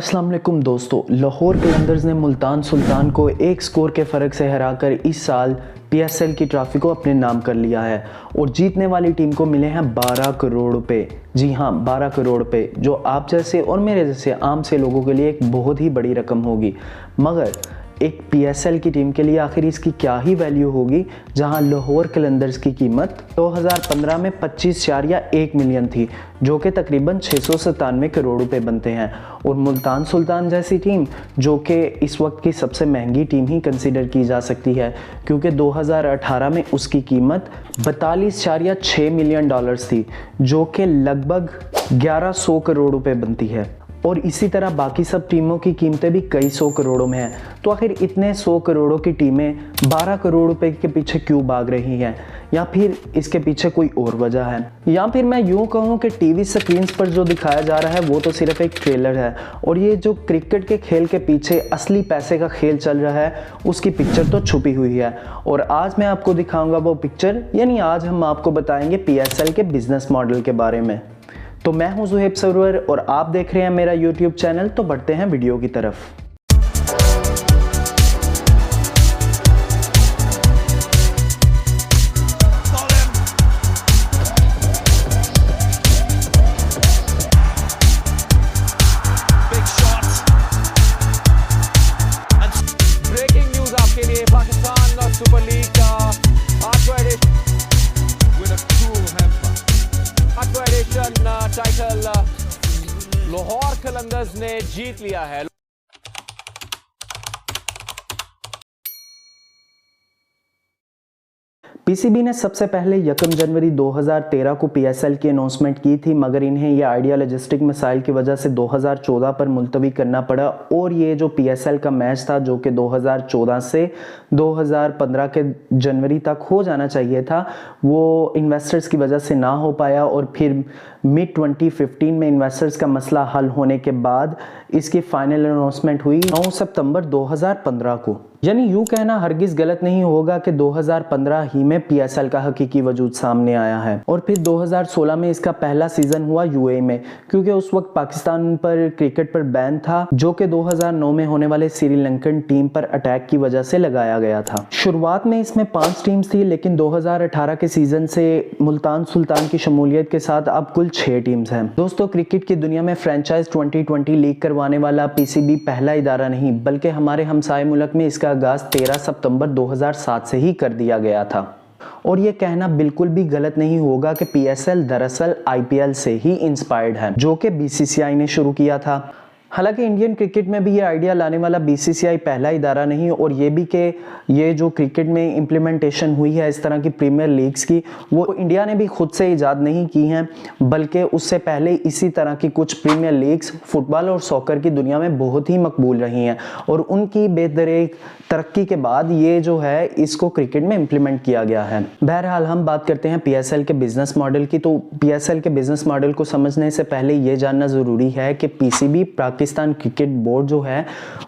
अस्सलाम वालेकुम दोस्तों, लाहौर कलंदर्स ने मुल्तान सुल्तान को एक स्कोर के फ़र्क से हराकर इस साल पीएसएल की ट्रॉफी को अपने नाम कर लिया है और जीतने वाली टीम को मिले हैं 12 करोड़ रुपए। जी हाँ, 12 करोड़ रुपए, जो आप जैसे और मेरे जैसे आम से लोगों के लिए एक बहुत ही बड़ी रकम होगी। मगर एक पीएसएल की टीम के लिए आखिर इसकी क्या ही वैल्यू होगी, जहां लाहौर कलंदर्स की कीमत 2015 में 25.1 मिलियन थी, जो कि तकरीबन 697 करोड़ रुपए बनते हैं। और मुल्तान सुल्तान जैसी टीम, जो कि इस वक्त की सबसे महंगी टीम ही कंसीडर की जा सकती है, क्योंकि 2018 में उसकी कीमत 42.6 मिलियन डॉलर्स थी, जो कि लगभग 1100 करोड़ रुपए बनती है। और इसी तरह बाकी सब टीमों की कीमतें भी कई सौ करोड़ों में हैं। तो आखिर इतने 100 करोड़ों की टीमें 12 करोड़ रुपए के पीछे क्यों भाग रही हैं, या फिर इसके पीछे कोई और वजह है, या फिर मैं यूँ कहूँ कि टीवी स्क्रीन्स पर जो दिखाया जा रहा है वो तो सिर्फ एक ट्रेलर है, और ये जो क्रिकेट के खेल के पीछे असली पैसे का खेल चल रहा है उसकी पिक्चर तो छुपी हुई है। और आज मैं आपको दिखाऊंगा वो पिक्चर, यानी आज हम आपको बताएंगे पीएसएल के बिजनेस मॉडल के बारे में। तो मैं हूं ज़ुहैब सरवर और आप देख रहे हैं मेरा यूट्यूब चैनल। तो बढ़ते हैं वीडियो की तरफ। ब्रेकिंग न्यूज आपके लिए, पाकिस्तान सुपर लीग का टाइटल लाहौर कलंदर्स ने जीत लिया है। पीसीबी ने सबसे पहले 1 जनवरी 2013 को पीएसएल की अनाउंसमेंट की थी, मगर इन्हें यह आइडिया लॉजिस्टिक मसाइल की वजह से 2014 पर मुलतवी करना पड़ा। और ये जो पीएसएल का मैच था, जो कि 2014 से 2015 के जनवरी तक हो जाना चाहिए था, वो इन्वेस्टर्स की वजह से ना हो पाया। और फिर मिड 2015 में इन्वेस्टर्स का मसला हल होने के बाद इसकी फाइनल अनाउंसमेंट हुई 9 सितंबर 2015 को। यानी यूँ कहना हरगिज गलत नहीं होगा कि 2015 ही में पीएसएल का हकीकी वजूद सामने आया है। और फिर 2016 में इसका पहला सीजन हुआ यूएई में, क्योंकि उस वक्त पाकिस्तान पर क्रिकेट पर बैन था, जो कि 2009 में होने वाले श्रीलंकन टीम पर अटैक की वजह से लगाया गया था। शुरुआत में इसमें 5 टीम्स थी, लेकिन 2018 के सीजन से मुल्तान सुल्तान की शमूलियत के साथ अब कुल 6 टीम्स हैं। दोस्तों, क्रिकेट की दुनिया में फ्रेंचाइज 2020 लीग करवाने वाला पीसीबी पहला इदारा नहीं, बल्कि हमारे हमसाए मुल्क में इसका आगाज 13 सितंबर 2007 से ही कर दिया गया था। और ये कहना बिल्कुल भी गलत नहीं होगा कि पीएसएल दरअसल आईपीएल से ही इंस्पायर्ड है, जो कि बीसीसीआई ने शुरू किया था। हालांकि इंडियन क्रिकेट में भी ये आइडिया लाने वाला बीसीसीआई पहला इदारा नहीं, और ये भी कि ये जो क्रिकेट में इम्प्लीमेंटेशन हुई है इस तरह की प्रीमियर लीग्स की, वो इंडिया ने भी खुद से इजाद नहीं की हैं, बल्कि उससे पहले इसी तरह की कुछ प्रीमियर लीग्स फुटबॉल और सॉकर की दुनिया में बहुत ही मकबूल रही हैं। और उनकी बेदरेक तरक्की के बाद ये जो है इसको क्रिकेट में इम्प्लीमेंट किया गया है। बहरहाल हम बात करते हैं पीएसएल के बिजनेस मॉडल की। तो पीएसएल के बिजनेस मॉडल को समझने से पहले ये जानना ज़रूरी है कि पीसीबी पाकिस्तान क्रिकेट बोर्ड जो है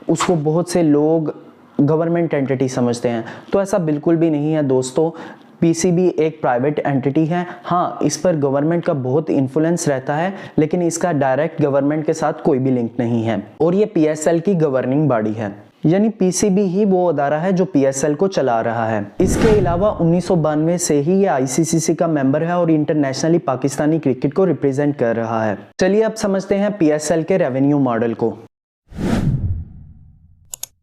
उसको बहुत से लोग गवर्नमेंट एंटिटी समझते हैं, तो ऐसा बिल्कुल भी नहीं है दोस्तों। पीसीबी एक प्राइवेट एंटिटी है। हाँ, इस पर गवर्नमेंट का बहुत इन्फ्लुएंस रहता है, लेकिन इसका डायरेक्ट गवर्नमेंट के साथ कोई भी लिंक नहीं है। और ये पीएसएल की गवर्निंग बॉडी है, यानी पीसीबी ही वो अदारा है जो पीएसएल को चला रहा है। इसके अलावा 1992 से ही ये आईसीसी का मेंबर है और इंटरनेशनली पाकिस्तानी क्रिकेट को रिप्रेजेंट कर रहा है। चलिए अब समझते हैं पीएसएल के रेवेन्यू मॉडल को।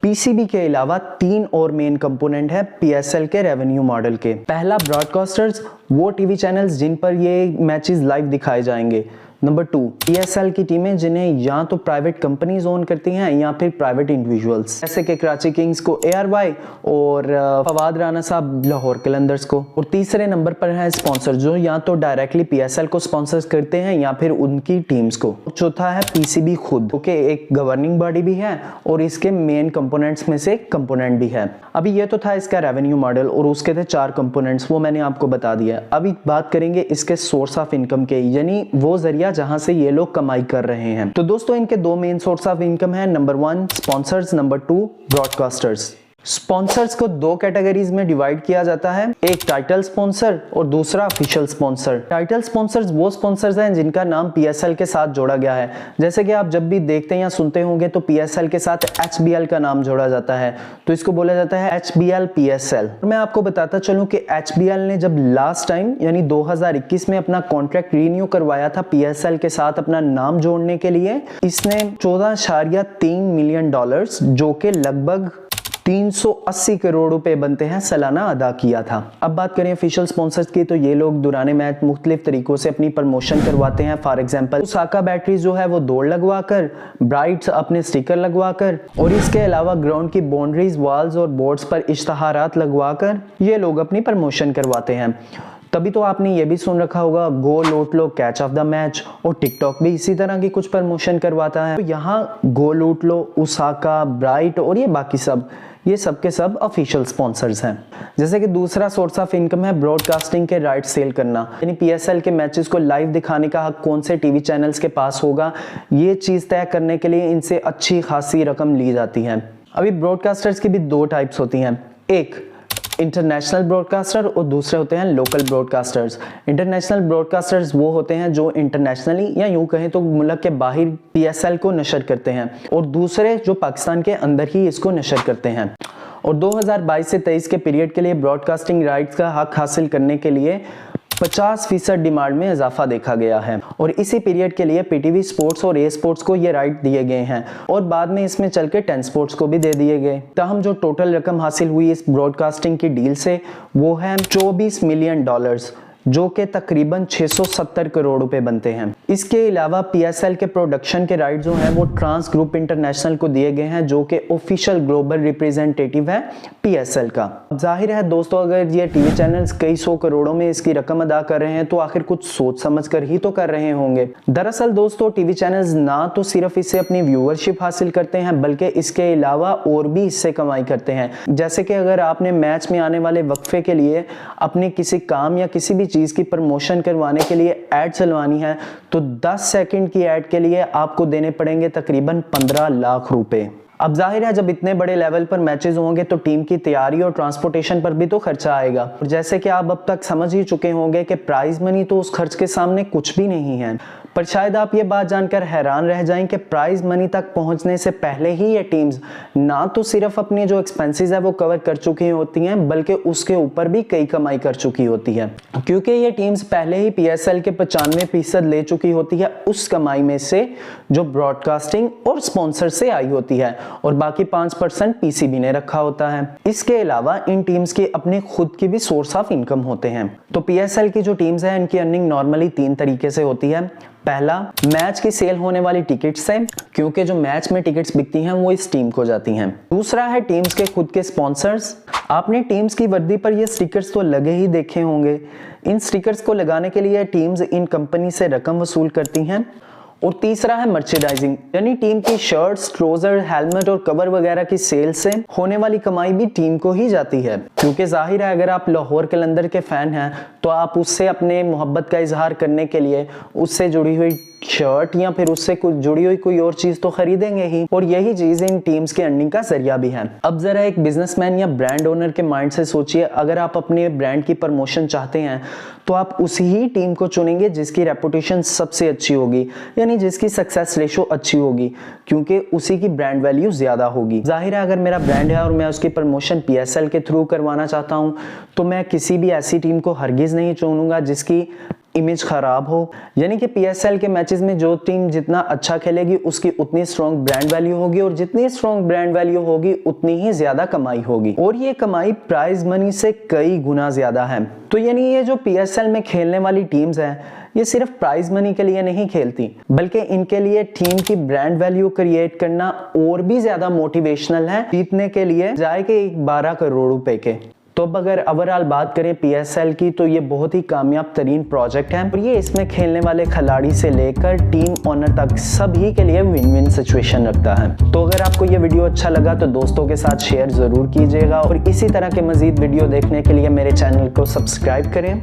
पीसीबी के अलावा 3 और मेन कंपोनेंट है पीएसएल के रेवेन्यू मॉडल के। पहला, ब्रॉडकास्टर्स, वो टीवी चैनल्स जिन पर ये मैचेस लाइव दिखाए जाएंगे। नंबर 2, पीएसएल की टीमें जिन्हें या तो प्राइवेट कंपनीज ओन करती हैं या फिर प्राइवेट इंडिविजुअल्स, जैसे कि कराची किंग्स को एआरवाई और फवाद राना साहब लाहौर कलंदर्स को। और तीसरे नंबर पर है स्पॉन्सर, जो या तो डायरेक्टली पीएसएल को स्पॉन्सर करते हैं या फिर उनकी टीम्स को। चौथा है पीसीबी खुद, जो कि एक गवर्निंग बॉडी भी है और इसके मेन कंपोनेंट्स में से एक कंपोनेंट भी है। अभी ये तो था इसका रेवेन्यू मॉडल, और उसके थे 4 कंपोनेंट्स, वो मैंने आपको बता दिया। अभी बात करेंगे इसके सोर्स ऑफ इनकम के, यानी वो जरिया जहां से ये लोग कमाई कर रहे हैं। तो दोस्तों, इनके 2 मेन सोर्स ऑफ इनकम है। Number 1 sponsors, number 2 broadcasters. Sponsors को दो कैटेगरीज में डिवाइड किया जाता है, एक टाइटल स्पॉन्सर और दूसरा ऑफिशियल स्पॉन्सर। टाइटल स्पॉन्सर्स वो स्पॉन्सर्स हैं जिनका नाम पीएसएल के साथ जोड़ा गया है। जैसे कि आप जब भी देखते हैं या सुनते होंगे तो पीएसएल के साथ एचबीएल का नाम जोड़ा जाता है, तो इसको बोला जाता है एचबीएल पीएसएल। मैं आपको बताता चलूं कि एचबीएल ने जब लास्ट टाइम यानी 2021 में अपना कॉन्ट्रैक्ट रिन्यू करवाया था पीएसएल के साथ अपना नाम जोड़ने के लिए, इसने 14.3 मिलियन डॉलर्स जो कि लगभग 380 करोड़ रुपए बनते हैं सालाना अदा किया था। अब बात करें ऑफिशियल स्पॉन्सर्स की, तो ये लोग दुराने मैच मुख्तलिफ तरीकों से अपनी प्रमोशन करवाते हैं। फॉर एग्जांपल ओसाका बैटरीज जो है वो दौड़ लगवाकर, ब्राइट्स अपने स्टिकर लगवाकर और इसके अलावा ग्राउंड की बाउंड्रीज, वॉल्स और बोर्ड्स पर इश्तहारात लगवाकर ये लोग अपनी प्रमोशन करवाते हैं। तभी तो आपने ये भी सुन रखा होगा गो लूट लो कैच ऑफ द मैच, और टिकटॉक भी इसी तरह की कुछ प्रमोशन करवाता है। तो यहाँ गो लूट लो, ओसाका, ब्राइट और ये सब के सब ऑफिशियल स्पॉन्सर्स हैं। जैसे कि दूसरा सोर्स ऑफ इनकम है ब्रॉडकास्टिंग के राइट सेल करना, यानी पीएसएल के मैचेस को लाइव दिखाने का हक कौन से टीवी चैनल्स के पास होगा, ये चीज़ तय करने के लिए इनसे अच्छी खासी रकम ली जाती है। अभी ब्रॉडकास्टर्स की भी दो टाइप्स होती हैं, एक इंटरनेशनल ब्रॉडकास्टर और दूसरे होते हैं लोकल ब्रॉडकास्टर्स। इंटरनेशनल ब्रॉडकास्टर्स वो होते हैं जो इंटरनेशनली या यूं कहें तो मुल्क के बाहर पीएसएल को नशर करते हैं, और दूसरे जो पाकिस्तान के अंदर ही इसको नशर करते हैं। और 2022 से 23 के पीरियड के लिए ब्रॉडकास्टिंग राइट्स का हक हासिल करने के लिए 50% डिमांड में इजाफा देखा गया है, और इसी पीरियड के लिए पीटीवी स्पोर्ट्स और ए स्पोर्ट्स को ये राइट दिए गए हैं, और बाद में इसमें चल के 10 स्पोर्ट्स को भी दे दिए गए। ताहम जो टोटल रकम हासिल हुई इस ब्रॉडकास्टिंग की डील से वो है 24 मिलियन डॉलर्स, जो कि तकरीबन 670 करोड़ रुपए बनते हैं। इसके अलावा पीएसएल के प्रोडक्शन के राइट जो हैं वो ट्रांस ग्रुप इंटरनेशनल को दिए गए हैं, जो कि ऑफिशियल ग्लोबल रिप्रेजेंटेटिव है पीएसएल का। जाहिर है दोस्तों, अगर ये टीवी चैनल्स कई सौ करोड़ों में इसकी रकम अदा कर रहे हैं तो आखिर कुछ सोच समझ कर ही तो कर रहे होंगे। दरअसल दोस्तों, टीवी चैनल्स ना तो सिर्फ इससे अपनी व्यूअरशिप हासिल करते हैं बल्कि इसके अलावा और भी इससे कमाई करते हैं। जैसे कि अगर आपने मैच में आने वाले वक्फे के लिए अपने किसी काम या किसी भी चीज की प्रमोशन करवाने के लिए ऐड चलवानी है तो 10 सेकंड की ऐड के लिए आपको देने पड़ेंगे तकरीबन 15 लाख रुपए। अब जाहिर है जब इतने बड़े लेवल पर मैचेस होंगे तो टीम की तैयारी और ट्रांसपोर्टेशन पर भी तो खर्चा आएगा, और जैसे कि आप अब तक समझ ही चुके होंगे कि प्राइज मनी तो उस खर्च के सामने कुछ भी नहीं है। पर शायद आप ये बात जानकर हैरान रह जाएं कि प्राइज मनी तक पहुंचने से पहले ही ये टीम्स ना तो सिर्फ अपनी जो एक्सपेंसेस है वो कवर कर चुकी होती हैं बल्कि उसके ऊपर भी कई कमाई कर चुकी होती है, क्योंकि ये टीम्स पहले ही पीएसएल के 95% ले चुकी होती है उस कमाई में से जो ब्रॉडकास्टिंग और स्पॉन्सर से आई होती है, और बाकी 5% पीसीबी ने रखा होता है। इसके अलावा इन टीम्स के अपने खुद की भी सोर्स ऑफ इनकम होते हैं। तो पीएसएल की जो टीम्स हैं इनकी अर्निंग नॉर्मली 3 तरीके से होती है। पहला, मैच की सेल होने वाली टिकट्स से, क्योंकि जो मैच में टिकट्स बिकती हैं वो इस टीम को जाती हैं। दूसरा है टीम्स के खुद के स्पॉन्सर्स। आपने टीम्स की वर्दी पर ये स्टिकर्स तो लगे ही देखे होंगे। इन स्टिकर्स को लगाने के लिए टीम्स इन कंपनी से रकम वसूल करती हैं। और तीसरा है मर्चेंडाइजिंग, यानी टीम की शर्ट्स, ट्राउजर, हेलमेट और कवर वगैरह की सेल से होने वाली कमाई भी टीम को ही जाती है, क्योंकि जाहिर है अगर आप लाहौर कलंदर के फैन हैं तो आप उससे अपने मोहब्बत का इजहार करने के लिए उससे जुड़ी हुई शर्ट या फिर उससे कुछ जुड़ी हुई कोई और चीज तो खरीदेंगे ही, और यही चीज इन टीम्स के अर्निंग का जरिया भी है। अब जरा एक बिजनेसमैन या ब्रांड ओनर के माइंड से सोचिए, अगर आप अपने ब्रांड की प्रमोशन चाहते हैं तो आप उसी ही टीम को चुनेंगे जिसकी रेपुटेशन सबसे अच्छी होगी, यानी जिसकी सक्सेस रेशो अच्छी होगी, क्योंकि उसी की ब्रांड वैल्यू ज्यादा होगी। जाहिर है अगर मेरा ब्रांड है और मैं उसकी प्रमोशन पीएसएल के थ्रू करवाना चाहता हूं तो मैं किसी भी ऐसी टीम को हरगिज नहीं चुनूंगा जिसकी इमेज खराब हो, यानी कि पीएसएल के मैचेस में जो टीम जितना अच्छा खेलेगी उसकी उतनी स्ट्रॉन्ग ब्रांड वैल्यू होगी, और जितनी स्ट्रॉन्ग ब्रांड वैल्यू होगी उतनी ही ज्यादा कमाई होगी, और ये कमाई प्राइज मनी से कई गुना ज्यादा है। तो यानी ये जो पीएसएल में खेलने वाली टीम्स हैं ये सिर्फ प्राइज मनी के लिए नहीं खेलती, बल्कि इनके लिए टीम की ब्रांड वैल्यू क्रिएट करना और भी ज्यादा मोटिवेशनल है जीतने के लिए, जाए के 12 करोड़ रुपए के। तो अब अगर ओवरऑल बात करें पीएसएल की तो ये बहुत ही कामयाब तरीन प्रोजेक्ट है, और ये इसमें खेलने वाले खिलाड़ी से लेकर टीम ओनर तक सभी के लिए विन विन सिचुएशन रखता है। तो अगर आपको ये वीडियो अच्छा लगा तो दोस्तों के साथ शेयर जरूर कीजिएगा, और इसी तरह के मजीद वीडियो देखने के लिए मेरे चैनल को सब्सक्राइब करें।